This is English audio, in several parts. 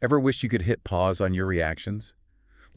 Ever wish you could hit pause on your reactions?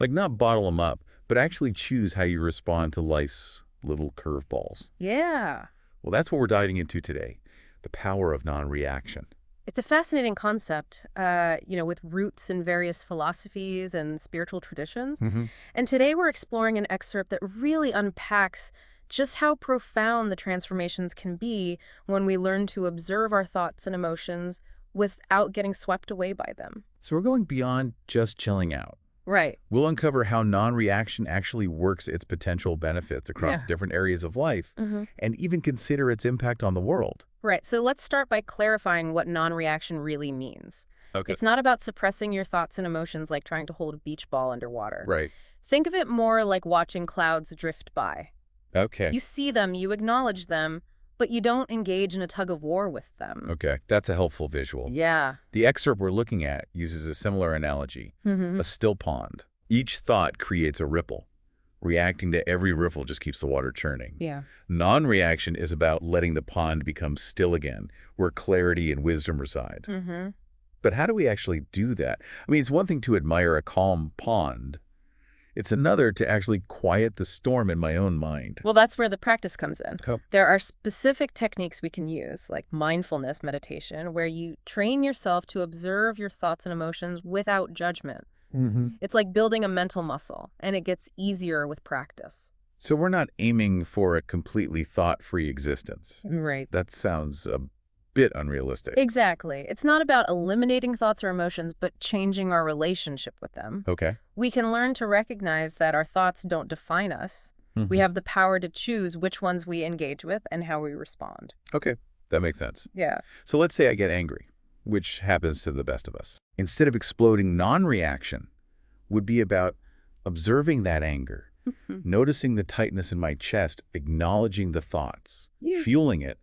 Like not bottle them up, but actually choose how you respond to life's little curveballs. Yeah. Well, that's what we're diving into today, the power of non-reaction. It's a fascinating concept, with roots in various philosophies and spiritual traditions. Hmm. And today we're exploring an excerpt that really unpacks just how profound the transformations can be when we learn to observe our thoughts and emotions without getting swept away by them. So we're going beyond just chilling out. Right. We'll uncover how non-reaction actually works its potential benefits across Yeah. different areas of life Hmm. and even consider its impact on the world. Right. So let's start by clarifying what non-reaction really means. Okay. It's not about suppressing your thoughts and emotions like trying to hold a beach ball underwater. Right. Think of it more like watching clouds drift by. Okay. You see them, you acknowledge them, but you don't engage in a tug of war with them. Okay. That's a helpful visual. Yeah. The excerpt we're looking at uses a similar analogy, Hmm. a still pond. Each thought creates a ripple. Reacting to every ripple just keeps the water churning. Yeah. Non-reaction is about letting the pond become still again, where clarity and wisdom reside. Hmm. But how do we actually do that? I mean, it's one thing to admire a calm pond. It's another to actually quiet the storm in my own mind. Well, that's where the practice comes in. Oh. There are specific techniques we can use, like mindfulness meditation, where you train yourself to observe your thoughts and emotions without judgment. Mm-hmm. It's like building a mental muscle, and it gets easier with practice. So we're not aiming for a completely thought-free existence. Right. That sounds a bit unrealistic. Exactly. It's not about eliminating thoughts or emotions, but changing our relationship with them. Okay. We can learn to recognize that our thoughts don't define us. We have the power to choose which ones we engage with and how we respond. Okay, that makes sense. Yeah. So let's say I get angry, which happens to the best of us. Instead of exploding, non-reaction would be about observing that anger, noticing the tightness in my chest, acknowledging the thoughts, Yeah. fueling it,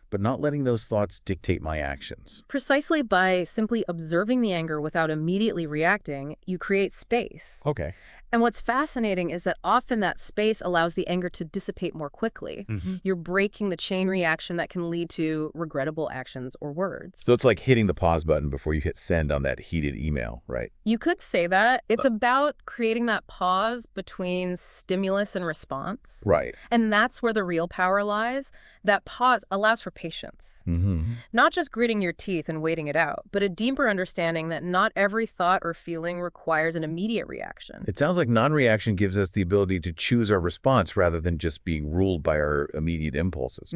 but not letting those thoughts dictate my actions. Precisely by simply observing the anger without immediately reacting, you create space. Okay. And what's fascinating is that often that space allows the anger to dissipate more quickly. You're breaking the chain reaction that can lead to regrettable actions or words. So it's like hitting the pause button before you hit send on that heated email, right? You could say that. It's about creating that pause between stimulus and response. Right. And that's where the real power lies. That pause allows for patience. Mm-hmm. Not just gritting your teeth and waiting it out, but a deeper understanding that not every thought or feeling requires an immediate reaction. It sounds like non-reaction gives us the ability to choose our response rather than just being ruled by our immediate impulses.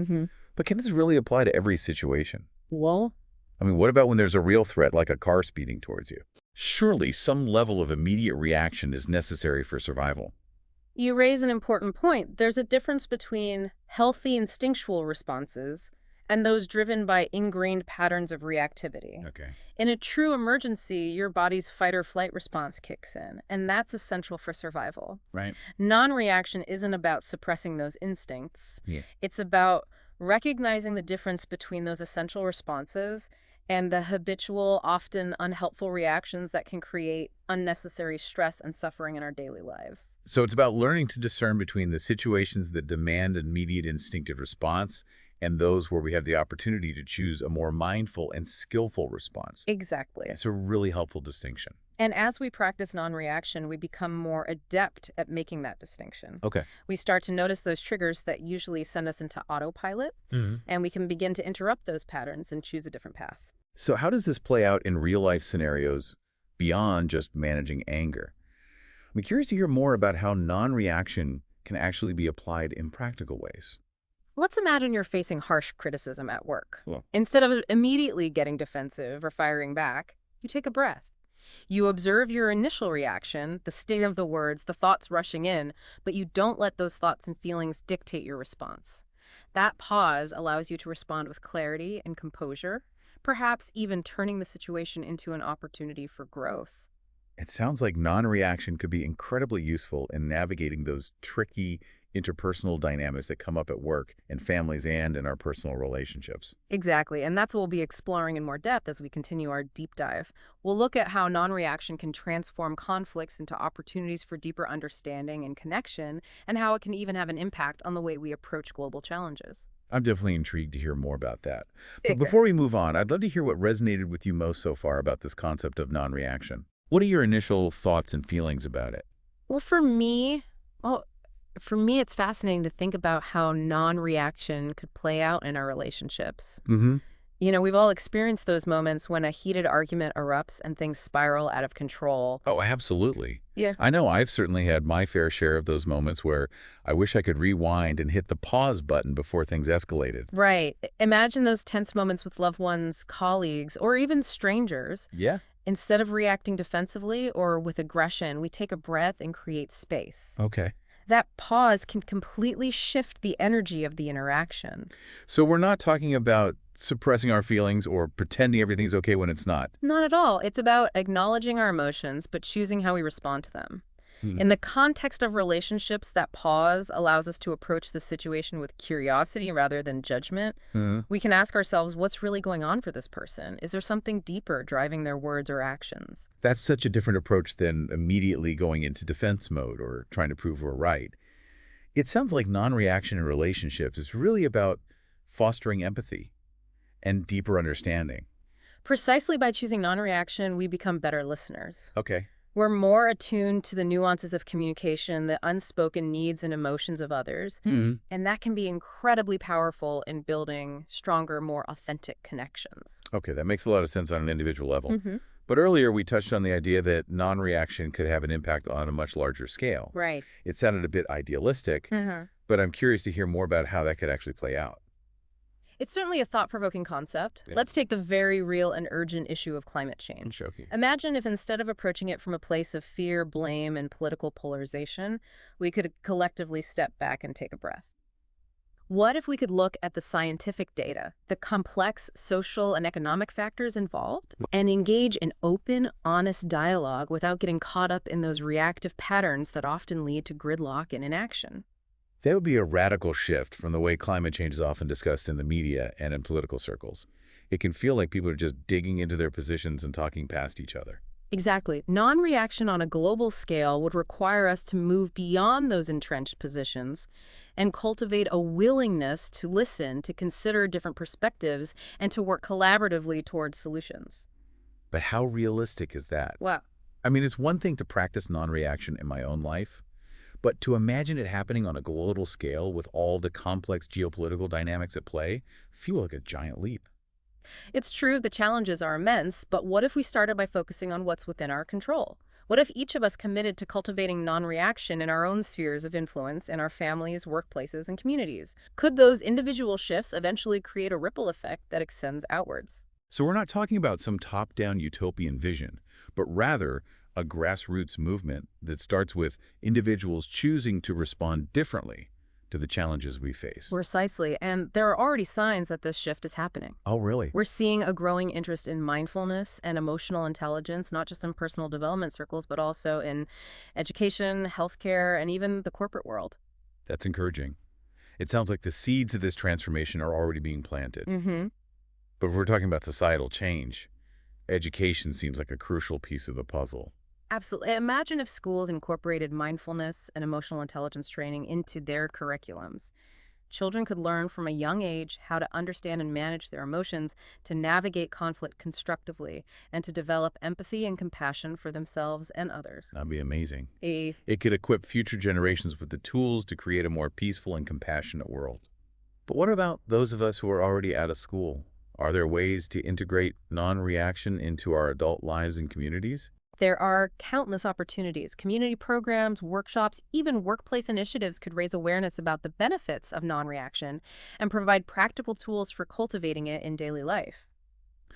But can this really apply to every situation? Well, I mean, what about when there's a real threat, like a car speeding towards you? Surely some level of immediate reaction is necessary for survival. you raise an important point. There's a difference between healthy instinctual responses and those driven by ingrained patterns of reactivity. Okay. In a true emergency, your body's fight or flight response kicks in, and that's essential for survival. Right. Non-reaction isn't about suppressing those instincts. Yeah. It's about recognizing the difference between those essential responses and the habitual, often unhelpful reactions that can create unnecessary stress and suffering in our daily lives. So it's about learning to discern between the situations that demand immediate instinctive response and those where we have the opportunity to choose a more mindful and skillful response. Exactly. It's a really helpful distinction. And as we practice non-reaction, we become more adept at making that distinction. Okay. We start to notice those triggers that usually send us into autopilot, and we can begin to interrupt those patterns and choose a different path. So how does this play out in real-life scenarios beyond just managing anger? I'm curious to hear more about how non-reaction can actually be applied in practical ways. Let's imagine you're facing harsh criticism at work. Cool. Instead of immediately getting defensive or firing back, you take a breath. You observe your initial reaction, the sting of the words, the thoughts rushing in, but you don't let those thoughts and feelings dictate your response. That pause allows you to respond with clarity and composure, perhaps even turning the situation into an opportunity for growth. It sounds like non-reaction could be incredibly useful in navigating those tricky interpersonal dynamics that come up at work, in families, and in our personal relationships. Exactly, and that's what we'll be exploring in more depth as we continue our deep dive. We'll look at how non-reaction can transform conflicts into opportunities for deeper understanding and connection, and how it can even have an impact on the way we approach global challenges. I'm definitely intrigued to hear more about that. But Bigger. before we move on, I'd love to hear what resonated with you most so far about this concept of non-reaction. What are your initial thoughts and feelings about it? Well, well, for me, it's fascinating to think about how non-reaction could play out in our relationships. Mm-hmm. We've all experienced those moments when a heated argument erupts and things spiral out of control. Oh, absolutely. Yeah. I know I've certainly had my fair share of those moments where I wish I could rewind and hit the pause button before things escalated. Right. Imagine those tense moments with loved ones, colleagues, or even strangers. Yeah. Instead of reacting defensively or with aggression, we take a breath and create space. Okay. That pause can completely shift the energy of the interaction. So we're not talking about suppressing our feelings or pretending everything's okay when it's not. Not at all. It's about acknowledging our emotions, but choosing how we respond to them. Hmm. In the context of relationships, that pause allows us to approach the situation with curiosity rather than judgment. Uh, We can ask ourselves, what's really going on for this person? Is there something deeper driving their words or actions? that's such a different approach than immediately going into defense mode or trying to prove we're right. It sounds like non-reaction in relationships is really about fostering empathy and deeper understanding. Precisely by choosing non-reaction, we become better listeners. Okay. We're more attuned to the nuances of communication, the unspoken needs and emotions of others, Hmm. and that can be incredibly powerful in building stronger, more authentic connections. Okay, that makes a lot of sense on an individual level. Hmm. But earlier we touched on the idea that non-reaction could have an impact on a much larger scale. Right. It sounded a bit idealistic, but I'm curious to hear more about how that could actually play out. It's certainly a thought-provoking concept. Yeah. Let's take the very real and urgent issue of climate change. Shoki. Imagine if instead of approaching it from a place of fear, blame, and political polarization, we could collectively step back and take a breath. What if we could look at the scientific data, the complex social and economic factors involved, and engage in open, honest dialogue without getting caught up in those reactive patterns that often lead to gridlock and inaction? That would be a radical shift from the way climate change is often discussed in the media and in political circles. It can feel like people are just digging into their positions and talking past each other. Exactly. Non-reaction on a global scale would require us to move beyond those entrenched positions and cultivate a willingness to listen, to consider different perspectives, and to work collaboratively towards solutions. But how realistic is that? Wow. I mean, it's one thing to practice non-reaction in my own life, but to imagine it happening on a global scale with all the complex geopolitical dynamics at play feel like a giant leap. It's true the challenges are immense, but what if we started by focusing on what's within our control? What if each of us committed to cultivating non-reaction in our own spheres of influence, in our families, workplaces, and communities? Could those individual shifts eventually create a ripple effect that extends outwards? So we're not talking about some top-down utopian vision, but rather a grassroots movement that starts with individuals choosing to respond differently to the challenges we face. Precisely, and there are already signs that this shift is happening. Oh, really? We're seeing a growing interest in mindfulness and emotional intelligence, not just in personal development circles, but also in education, healthcare, and even the corporate world. That's encouraging. It sounds like the seeds of this transformation are already being planted. Mm-hmm. But if we're talking about societal change, education seems like a crucial piece of the puzzle. Absolutely. Imagine if schools incorporated mindfulness and emotional intelligence training into their curriculums. Children could learn from a young age how to understand and manage their emotions, to navigate conflict constructively, and to develop empathy and compassion for themselves and others. That'd be amazing. A It could equip future generations with the tools to create a more peaceful and compassionate world. But what about those of us who are already out of school? Are there ways to integrate non-reaction into our adult lives and communities? There are countless opportunities. Community programs, workshops, even workplace initiatives could raise awareness about the benefits of non-reaction and provide practical tools for cultivating it in daily life.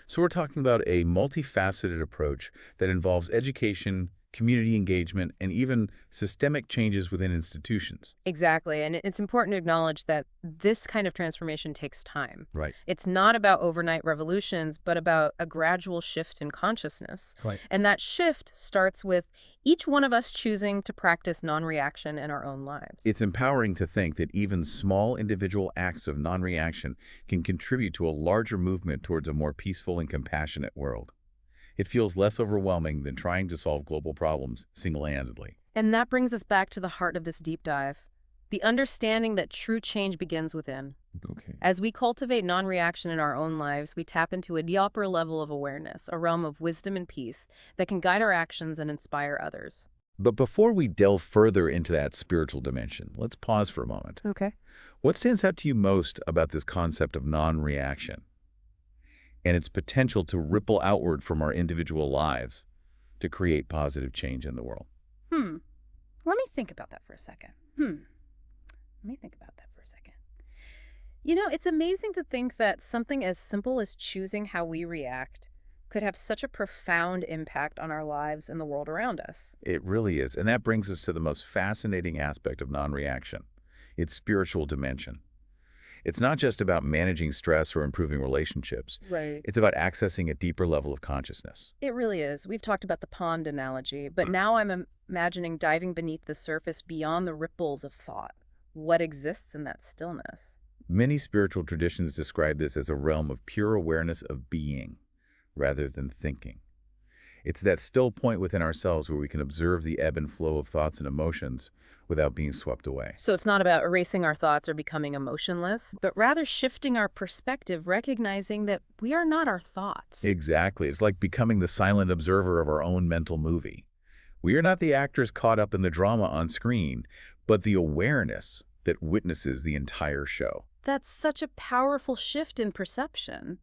So we're talking about a multifaceted approach that involves education, community engagement, and even systemic changes within institutions. Exactly, and it's important to acknowledge that this kind of transformation takes time. Right. It's not about overnight revolutions, but about a gradual shift in consciousness. Right. And that shift starts with each one of us choosing to practice non-reaction in our own lives. It's empowering to think that even small individual acts of non-reaction can contribute to a larger movement towards a more peaceful and compassionate world. It feels less overwhelming than trying to solve global problems single-handedly. And that brings us back to the heart of this deep dive. The understanding that true change begins within. Okay. As we cultivate non-reaction in our own lives, we tap into a deeper level of awareness, a realm of wisdom and peace that can guide our actions and inspire others. But before we delve further into that spiritual dimension, let's pause for a moment. Okay. What stands out to you most about this concept of non-reaction and its potential to ripple outward from our individual lives to create positive change in the world? Hmm. Let me think about that for a second. Let me think about that for a second. It's amazing to think that something as simple as choosing how we react could have such a profound impact on our lives and the world around us. It really is. And that brings us to the most fascinating aspect of non-reaction, its spiritual dimension. It's not just about managing stress or improving relationships. Right. It's about accessing a deeper level of consciousness. It really is. We've talked about the pond analogy, but now imagining diving beneath the surface beyond the ripples of thought. What exists in that stillness? Many spiritual traditions describe this as a realm of pure awareness of being rather than thinking. It's that still point within ourselves where we can observe the ebb and flow of thoughts and emotions without being swept away. So it's not about erasing our thoughts or becoming emotionless, but rather shifting our perspective, recognizing that we are not our thoughts. Exactly. It's like becoming the silent observer of our own mental movie. We are not the actors caught up in the drama on screen, but the awareness that witnesses the entire show. That's such a powerful shift in perception.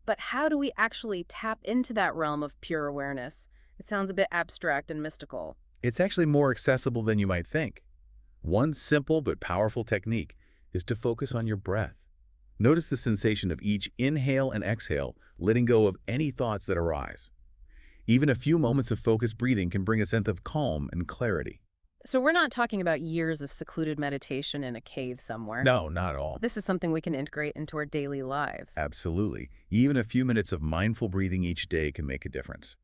But how do we actually tap into that realm of pure awareness? It sounds a bit abstract and mystical. It's actually more accessible than you might think. One simple but powerful technique is to focus on your breath. Notice the sensation of each inhale and exhale, letting go of any thoughts that arise. Even a few moments of focused breathing can bring a sense of calm and clarity. So we're not talking about years of secluded meditation in a cave somewhere. No, not at all. This is something we can integrate into our daily lives. Absolutely. Even a few minutes of mindful breathing each day can make a difference.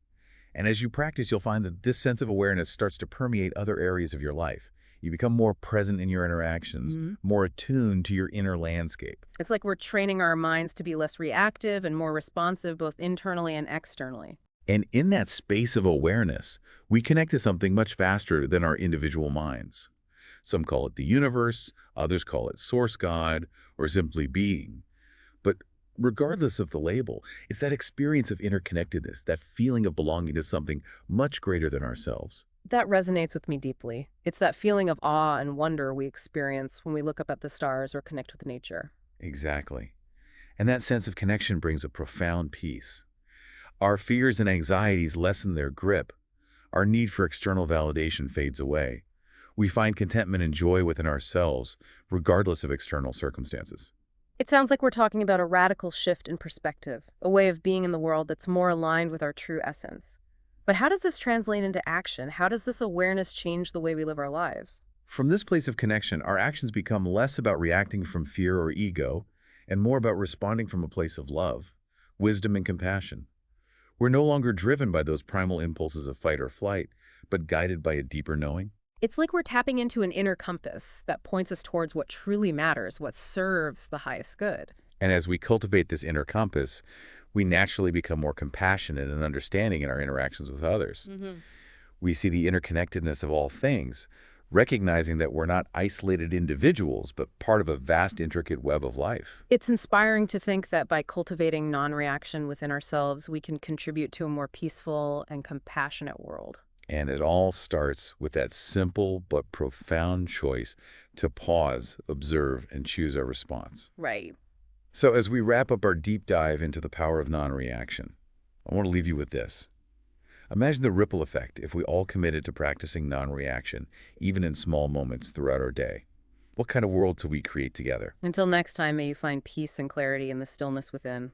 And as you practice, you'll find that this sense of awareness starts to permeate other areas of your life. You become more present in your interactions, more attuned to your inner landscape. It's like we're training our minds to be less reactive and more responsive both internally and externally. And in that space of awareness, we connect to something much faster than our individual minds. Some call it the universe, others call it source God, or simply being. But regardless of the label, it's that experience of interconnectedness, that feeling of belonging to something much greater than ourselves. That resonates with me deeply. It's that feeling of awe and wonder we experience when we look up at the stars or connect with nature. Exactly. And that sense of connection brings a profound peace. Our fears and anxieties lessen their grip. Our need for external validation fades away. We find contentment and joy within ourselves, regardless of external circumstances. It sounds like we're talking about a radical shift in perspective, a way of being in the world that's more aligned with our true essence. But how does this translate into action? How does this awareness change the way we live our lives? From this place of connection, our actions become less about reacting from fear or ego, and more about responding from a place of love, wisdom, and compassion. We're no longer driven by those primal impulses of fight or flight, but guided by a deeper knowing. It's like we're tapping into an inner compass that points us towards what truly matters, what serves the highest good. And as we cultivate this inner compass, we naturally become more compassionate and understanding in our interactions with others. We see the interconnectedness of all things, recognizing that we're not isolated individuals, but part of a vast, intricate web of life. It's inspiring to think that by cultivating non-reaction within ourselves, we can contribute to a more peaceful and compassionate world. And it all starts with that simple but profound choice to pause, observe, and choose our response. Right. So as we wrap up our deep dive into the power of non-reaction, I want to leave you with this. Imagine the ripple effect if we all committed to practicing non-reaction, even in small moments throughout our day. What kind of world could we create together? Until next time, may you find peace and clarity in the stillness within.